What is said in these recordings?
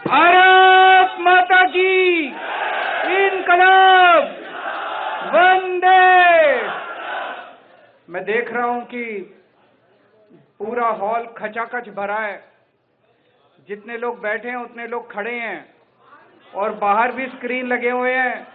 भारत माता की इनकलाब वंदे। मैं देख रहा हूं कि पूरा हॉल खचाखच भरा है। जितने लोग बैठे हैं उतने लोग खड़े हैं और बाहर भी स्क्रीन लगे हुए हैं।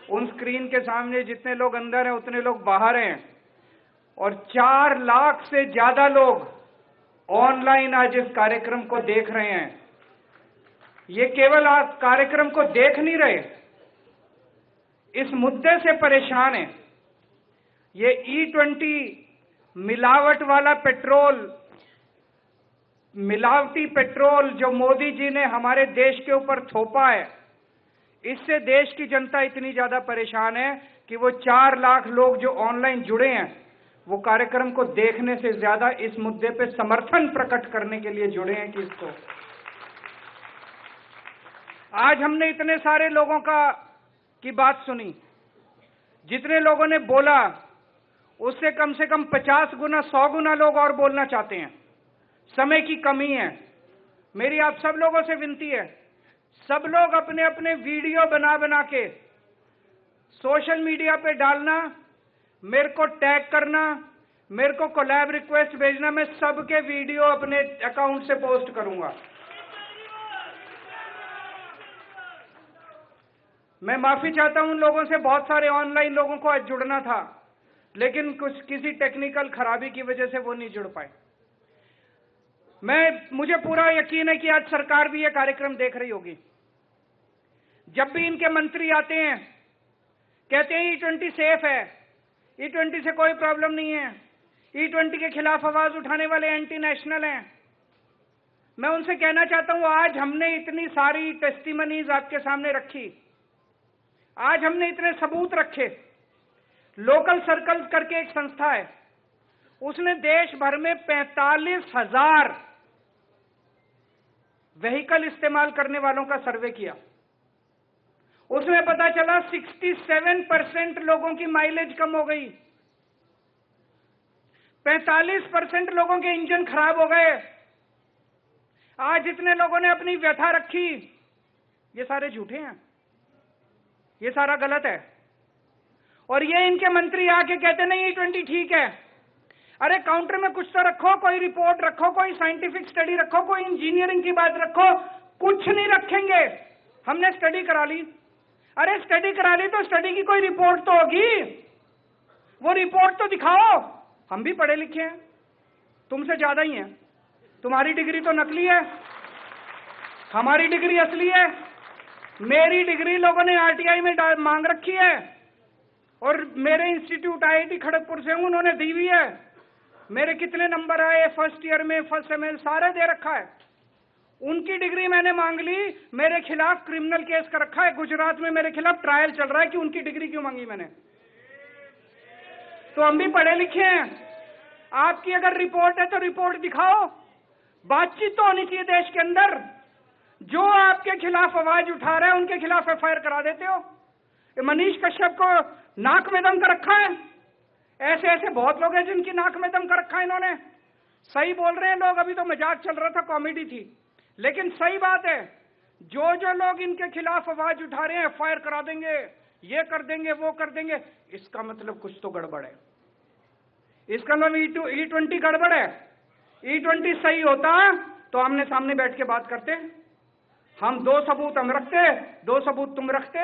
उन स्क्रीन के सामने जितने लोग अंदर हैं उतने लोग बाहर हैं और 4 लाख से ज्यादा लोग ऑनलाइन आज इस कार्यक्रम को देख रहे हैं। ये केवल आज कार्यक्रम को देख नहीं रहे, इस मुद्दे से परेशान है। ये E20 मिलावट वाला पेट्रोल, मिलावटी पेट्रोल जो मोदी जी ने हमारे देश के ऊपर थोपा है, इससे देश की जनता इतनी ज्यादा परेशान है कि वो 4 लाख लोग जो ऑनलाइन जुड़े हैं वो कार्यक्रम को देखने से ज्यादा इस मुद्दे पे समर्थन प्रकट करने के लिए जुड़े हैं कि इसको आज हमने इतने सारे लोगों की बात सुनी। जितने लोगों ने बोला उससे कम से कम 50 गुना 100 गुना लोग और बोलना चाहते हैं। समय की कमी है। मेरी आप सब लोगों से विनती है, सब लोग अपने अपने वीडियो बना बना के सोशल मीडिया पे डालना, मेरे को टैग करना, मेरे को कोलैब रिक्वेस्ट भेजना। मैं सबके वीडियो अपने अकाउंट से पोस्ट करूंगा। मैं माफी चाहता हूं उन लोगों से, बहुत सारे ऑनलाइन लोगों को आज जुड़ना था लेकिन किसी टेक्निकल खराबी की वजह से वो नहीं जुड़ पाए। मुझे पूरा यकीन है कि आज सरकार भी ये कार्यक्रम देख रही होगी। जब भी इनके मंत्री आते हैं कहते हैं E20 सेफ है, E20 से कोई प्रॉब्लम नहीं है, E20 के खिलाफ आवाज उठाने वाले एंटी नेशनल हैं। मैं उनसे कहना चाहता हूं, आज हमने इतनी सारी टेस्टिमनीज आपके सामने रखी, आज हमने इतने सबूत रखे। लोकल सर्कल करके एक संस्था है, उसने देश भर में 45,000 व्हीकल इस्तेमाल करने वालों का सर्वे किया। उसमें पता चला 67% लोगों की माइलेज कम हो गई, 45% लोगों के इंजन खराब हो गए। आज जितने लोगों ने अपनी व्यथा रखी, ये सारे झूठे हैं, ये सारा गलत है। और ये इनके मंत्री आके कहते नहीं E20 ठीक है। अरे काउंटर में कुछ तो रखो, कोई रिपोर्ट रखो, कोई साइंटिफिक स्टडी रखो, कोई इंजीनियरिंग की बात रखो। कुछ नहीं रखेंगे। हमने स्टडी करा ली। अरे स्टडी करा ली तो स्टडी की कोई रिपोर्ट तो होगी, वो रिपोर्ट तो दिखाओ। हम भी पढ़े लिखे हैं, तुमसे ज्यादा ही हैं। तुम्हारी डिग्री तो नकली है, हमारी डिग्री असली है। मेरी डिग्री लोगों ने RTI में मांग रखी है और मेरे इंस्टीट्यूट IIT खड़गपुर से उन्होंने दी हुई है। मेरे कितने नंबर आए फर्स्ट ईयर में, फर्स्ट सेमेस्टर, सारे दे रखा है। उनकी डिग्री मैंने मांग ली, मेरे खिलाफ क्रिमिनल केस कर रखा है। गुजरात में मेरे खिलाफ ट्रायल चल रहा है कि उनकी डिग्री क्यों मांगी मैंने। तो हम भी पढ़े लिखे हैं। आपकी अगर रिपोर्ट है तो रिपोर्ट दिखाओ। बातचीत तो होनी चाहिए देश के अंदर। जो आपके खिलाफ आवाज उठा रहे हैं उनके खिलाफ FIR करा देते हो। मनीष कश्यप को नाक में दम कर रखा है। ऐसे ऐसे बहुत लोग हैं जिनकी नाक में दम कर रखा है इन्होंने। सही बोल रहे हैं लोग, अभी तो मजाक चल रहा था, कॉमेडी थी, लेकिन सही बात है। जो जो लोग इनके खिलाफ आवाज उठा रहे हैं FIR करा देंगे, ये कर देंगे, वो कर देंगे। इसका मतलब कुछ तो गड़बड़ है। इसका मतलब E20 गड़बड़ है। E20 सही होता तो आमने सामने बैठ के बात करते। हम 2 सबूत हम रखते, 2 सबूत तुम रखते।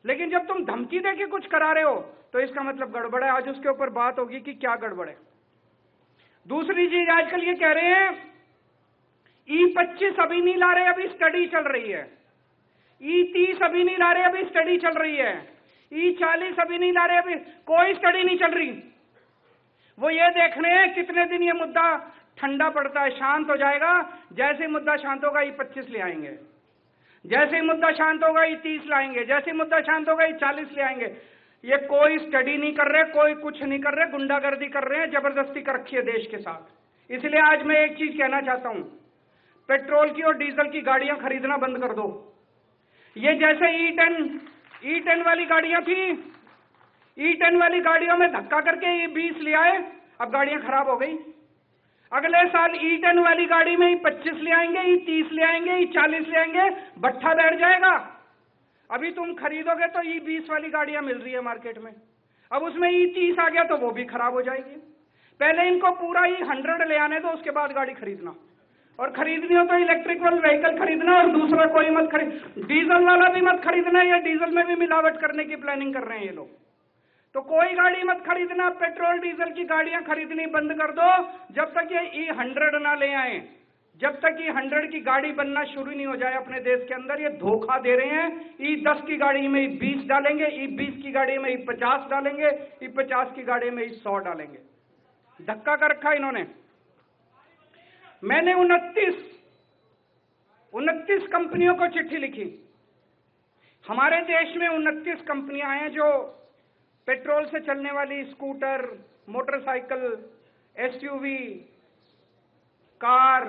लेकिन जब तुम धमकी दे के कुछ करा रहे हो तो इसका मतलब गड़बड़ है। आज उसके ऊपर बात होगी कि क्या गड़बड़ है। दूसरी चीज, आजकल ये कह रहे हैं E25 अभी नहीं ला रहे, अभी स्टडी चल रही है। E30 अभी नहीं ला रहे, अभी स्टडी चल रही है। E40 अभी नहीं ला रहे, अभी कोई स्टडी नहीं चल रही। वो ये देख रहे हैं कितने दिन ये मुद्दा ठंडा पड़ता है, शांत हो जाएगा। जैसे ही मुद्दा शांत होगा E25 ले आएंगे, जैसे ही मुद्दा शांत होगा E30 लाएंगे, जैसे ही मुद्दा शांत होगा E40 ले आएंगे। ये कोई स्टडी नहीं कर रहे, कोई कुछ नहीं कर रहे, गुंडागर्दी कर रहे हैं, जबरदस्ती कर रखी है देश के साथ। इसलिए आज मैं एक चीज कहना चाहता हूं, पेट्रोल की और डीजल की गाड़ियां खरीदना बंद कर दो। ये जैसे E10 वाली गाड़ियां थी, E10 वाली गाड़ियों में धक्का करके E20 ले आए, अब गाड़ियां खराब हो गई। अगले साल E10 वाली गाड़ी में E25 ले आएंगे, E30 ले आएंगे, E40 ले आएंगे, भट्ठा बैठ जाएगा। अभी तुम खरीदोगे तो E20 वाली गाड़ियां मिल रही है मार्केट में, अब उसमें E30 आ गया तो वो भी खराब हो जाएगी। पहले इनको पूरा E100 ले आने दो, उसके बाद गाड़ी खरीदना। और खरीदनी हो तो इलेक्ट्रिकल व्हीकल खरीदना, और दूसरा कोई मत खरीद, डीजल वाला भी मत खरीदना, या डीजल में भी मिलावट करने की प्लानिंग कर रहे हैं ये लोग। तो कोई गाड़ी मत खरीदना, पेट्रोल डीजल की गाड़ियां खरीदनी बंद कर दो जब तक ये E100 ना ले आए। जब तक E100 की गाड़ी बनना शुरू नहीं हो जाए अपने देश के अंदर, ये धोखा दे रहे हैं। E10 की गाड़ी में E20 डालेंगे, E20 की गाड़ी में E50 डालेंगे, E50 की गाड़ी में E100 डालेंगे। धक्का कर रखा इन्होंने। मैंने 29 कंपनियों को चिट्ठी लिखी। हमारे देश में 29 कंपनियां हैं जो पेट्रोल से चलने वाली स्कूटर, मोटरसाइकिल, एसयूवी, कार,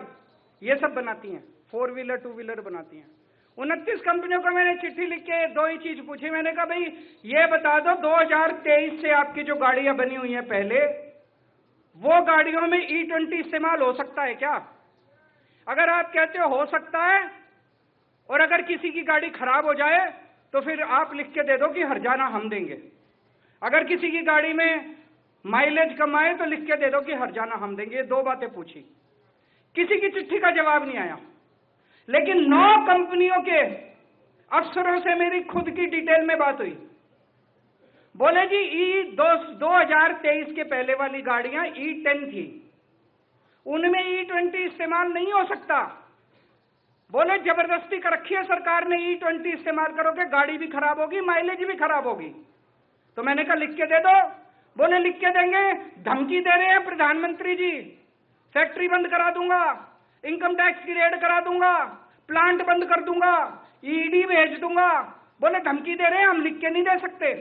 ये सब बनाती हैं, 4 व्हीलर 2 व्हीलर बनाती हैं। 29 कंपनियों को मैंने चिट्ठी लिख के 2 ही चीज पूछी। मैंने कहा भाई ये बता दो 2023 से आपकी जो गाड़ियां बनी हुई हैं पहले, वो गाड़ियों में E20 इस्तेमाल हो सकता है क्या? अगर आप कहते हो सकता है, और अगर किसी की गाड़ी खराब हो जाए तो फिर आप लिख के दे दो कि हर्जाना हम देंगे। अगर किसी की गाड़ी में माइलेज कम आए तो लिख के दे दो कि हर्जाना हम देंगे। ये 2 बातें पूछी, किसी की चिट्ठी का जवाब नहीं आया। लेकिन 9 कंपनियों के अफसरों से मेरी खुद की डिटेल में बात हुई। बोले जी 2023 के पहले वाली गाड़ियां E10 थी, उनमें E20 इस्तेमाल नहीं हो सकता। बोले जबरदस्ती कर रखी है सरकार ने, E20 इस्तेमाल करोगे गाड़ी भी खराब होगी, माइलेज भी खराब होगी। तो मैंने कहा लिख के दे दो। बोले लिख के देंगे, धमकी दे रहे हैं प्रधानमंत्री जी, फैक्ट्री बंद करा दूंगा, इनकम टैक्स की रेड करा दूंगा, प्लांट बंद कर दूंगा, ईडी भेज दूंगा। बोले धमकी दे रहे हैं, हम लिख के नहीं दे सकते।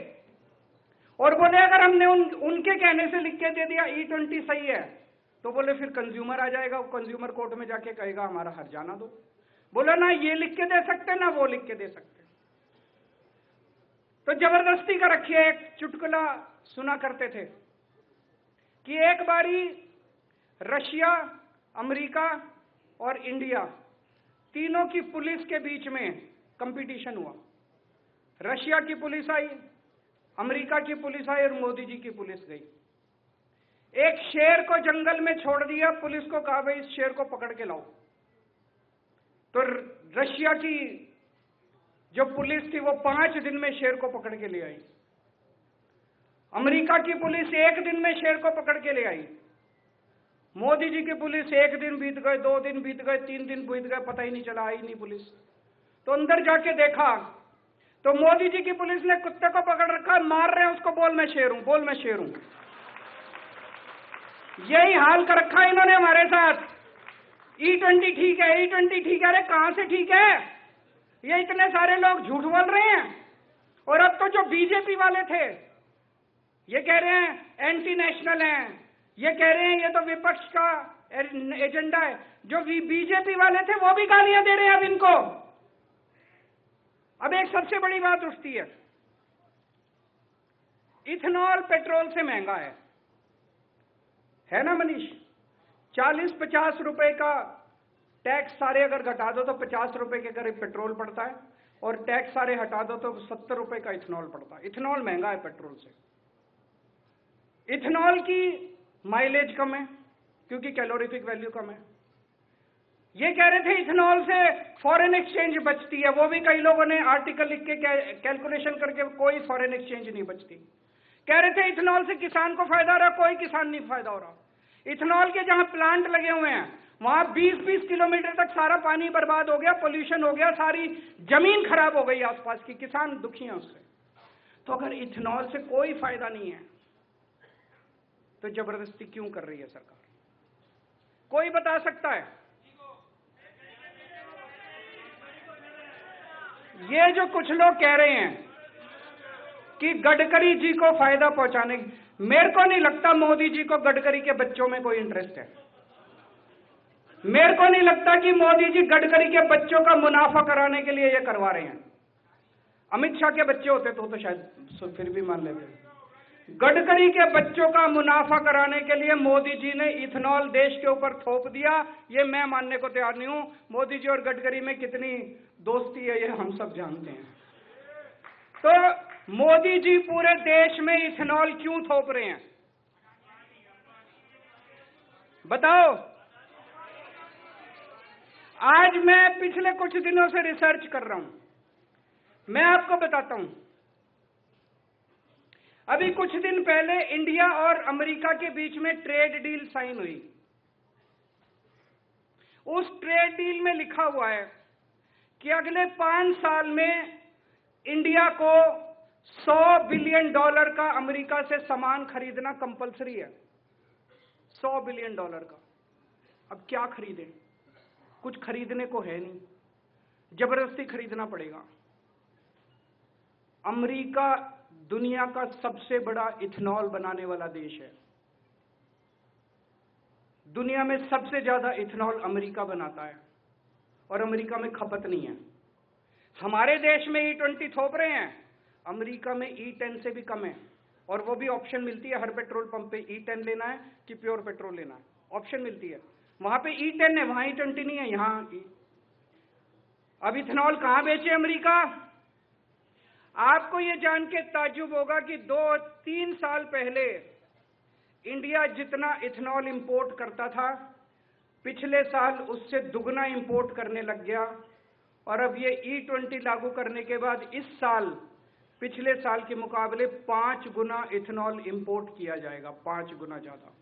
और बोले अगर हमने उनके कहने से लिख के दे दिया E20 सही है, तो बोले फिर कंज्यूमर आ जाएगा, कंज्यूमर कोर्ट में जाके कहेगा हमारा हर्जाना दो। बोले ना ये लिख के दे सकते ना वो लिख के दे सकते। तो जबरदस्ती का रखिए। एक चुटकुला सुना करते थे कि एक बारी रशिया, अमेरिका और इंडिया तीनों की पुलिस के बीच में कंपटीशन हुआ। रशिया की पुलिस आई, अमेरिका की पुलिस आई और मोदी जी की पुलिस गई। एक शेर को जंगल में छोड़ दिया, पुलिस को कहा भाई इस शेर को पकड़ के लाओ। तो रशिया की जो पुलिस थी वो 5 दिन में शेर को पकड़ के ले आई। अमेरिका की पुलिस 1 दिन में शेर को पकड़ के ले आई। मोदी जी की पुलिस 1 दिन बीत गए, 2 दिन बीत गए, 3 दिन बीत गए, पता ही नहीं चला, आई नहीं पुलिस। तो अंदर जाके देखा तो मोदी जी की पुलिस ने कुत्ते को पकड़ रखा, मार रहे हैं उसको, बोल मैं शेर हूं, बोल मैं शेर हूं। यही हाल कर रखा है इन्होंने हमारे साथ। E20 ठीक है, E20 ठीक है। अरे कहां से ठीक है? ये इतने सारे लोग झूठ बोल रहे हैं। और अब तो जो बीजेपी वाले थे ये कह रहे हैं एंटी नेशनल हैं, ये कह रहे हैं ये तो विपक्ष का एजेंडा है। जो बीजेपी वाले थे वो भी गालियां दे रहे हैं अब इनको। अब एक सबसे बड़ी बात उठती है, इथेनॉल पेट्रोल से महंगा है ना मनीष? 40-50 रुपए का टैक्स सारे अगर घटा दो तो 50 रुपए के करीब पेट्रोल पड़ता है, और टैक्स सारे हटा दो तो 70 रुपए का इथेनॉल पड़ता है। इथेनॉल महंगा है पेट्रोल से। इथेनॉल की माइलेज कम है क्योंकि कैलोरीफिक वैल्यू कम है। ये कह रहे थे इथेनॉल से फॉरेन एक्सचेंज बचती है, वो भी कई लोगों ने आर्टिकल लिख के कैलकुलेशन करके कोई फॉरेन एक्सचेंज नहीं बचती। कह रहे थे इथेनॉल से किसान को फायदा हो रहा, कोई किसान नहीं फायदा हो रहा। इथेनॉल के जहां प्लांट लगे हुए हैं वहां 20-20 किलोमीटर तक सारा पानी बर्बाद हो गया, पोल्यूशन हो गया, सारी जमीन खराब हो गई आसपास की, किसान दुखी हैं उससे। तो अगर इथेनॉल से कोई फायदा नहीं है तो जबरदस्ती क्यों कर रही है सरकार? कोई बता सकता है? ये जो कुछ लोग कह रहे हैं कि गडकरी जी को फायदा पहुंचाने, मेरे को नहीं लगता मोदी जी को गडकरी के बच्चों में कोई इंटरेस्ट है। मेरे को नहीं लगता कि मोदी जी गडकरी के बच्चों का मुनाफा कराने के लिए ये करवा रहे हैं। अमित शाह के बच्चे होते तो शायद फिर भी मान लेते, गडकरी के बच्चों का मुनाफा कराने के लिए मोदी जी ने इथेनॉल देश के ऊपर थोप दिया। ये मैं मानने को तैयार नहीं हूं। मोदी जी और गडकरी में कितनी दोस्ती है ये हम सब जानते हैं। तो मोदी जी पूरे देश में इथेनॉल क्यों थोप रहे हैं बताओ। आज मैं पिछले कुछ दिनों से रिसर्च कर रहा हूं। मैं आपको बताता हूं, अभी कुछ दिन पहले इंडिया और अमेरिका के बीच में ट्रेड डील साइन हुई। उस ट्रेड डील में लिखा हुआ है कि अगले 5 साल में इंडिया को $100 बिलियन का अमेरिका से सामान खरीदना कंपलसरी है। $100 बिलियन का। अब क्या खरीदें? कुछ खरीदने को है नहीं, जबरदस्ती खरीदना पड़ेगा। अमेरिका दुनिया का सबसे बड़ा इथेनॉल बनाने वाला देश है। दुनिया में सबसे ज्यादा इथेनॉल अमेरिका बनाता है और अमेरिका में खपत नहीं है। हमारे देश में E20 थोप रहे हैं, अमेरिका में E10 से भी कम है। और वो भी ऑप्शन मिलती है हर पेट्रोल पंप पे, E10 लेना है कि प्योर पेट्रोल लेना है, ऑप्शन मिलती है। वहां पे E10 है, वहां E20 नहीं है, यहां अब इथेनॉल कहां बेचे अमेरिका? आपको यह जान के ताज्जुब होगा कि 2-3 साल पहले इंडिया जितना इथेनॉल इंपोर्ट करता था, पिछले साल उससे दुगना इंपोर्ट करने लग गया। और अब ये E20 लागू करने के बाद इस साल पिछले साल के मुकाबले 5 गुना इथेनॉल इंपोर्ट किया जाएगा, 5 गुना ज्यादा।